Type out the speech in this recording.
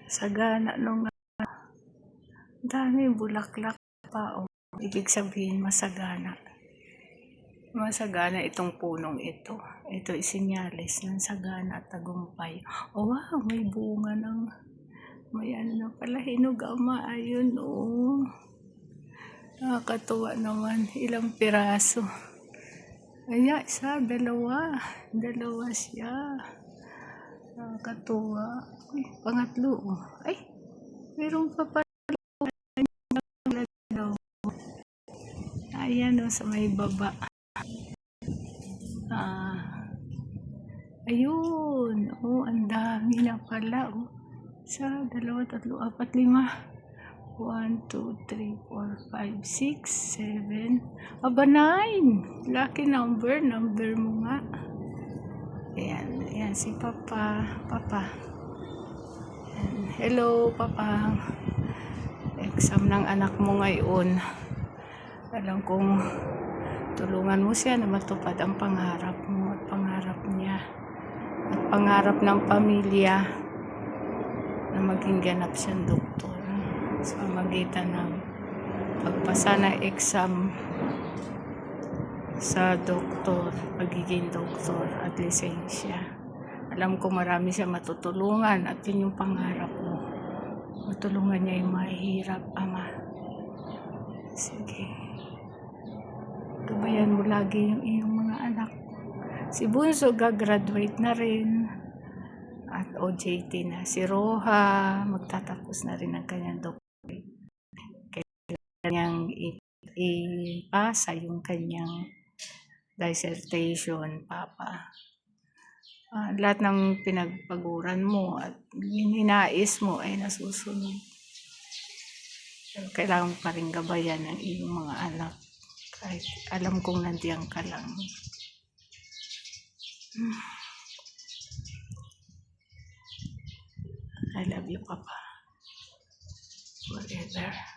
Sagana nung dami bulaklak pa. Oh. Ibig sabihin masagana. Masagana itong punong ito. Ito isinyalis ng sagana at tagumpay. Oh wow, may bunga ng may ano na pala hinog ama. Ayun oh. Nakakatuwa naman. Ilang piraso. Ayan, isa, dalawa. Dalawa siya. Nakakatuwa. Uy, pangatlo. Ay, meron pa pala. Ayan o, sa may baba. Ayun. Oh, ang dami na pala. Oh. Isa, dalawa, tatlo, apat, lima. 1, 2, 3, 4, 5, 6, 7. Aba, 9. Lucky number. Number mo nga. Ayan. Ayan si Papa. Papa. Ayan. Hello, Papa. Exam ng anak mo ngayon. Alam kong tulungan mo siya na matupad ang pangarap mo at pangarap niya. At pangarap ng pamilya na maging ganap siyang doktor. Sa magitan ng pagpasa na exam sa doktor, pagiging doktor at lisensya. Alam ko marami siya matutulungan at yun yung pangarap mo. Matulungan niya yung mahihirap, Ama. Sige. Gabayan mo lagi yung iyong mga anak. Si Bunso gagraduate na rin. At OJT na. Si Roha magtatapos na rin ang kanyang doctorate. Kanyang ipasa yung kanyang dissertation, Papa. Lahat ng pinagpaguran mo at ninais mo ay nasusunod. Kailangan pa rin gabayan ng iyong mga anak. Kahit alam kong nandiyan ka lang. I love you, Papa. Forever.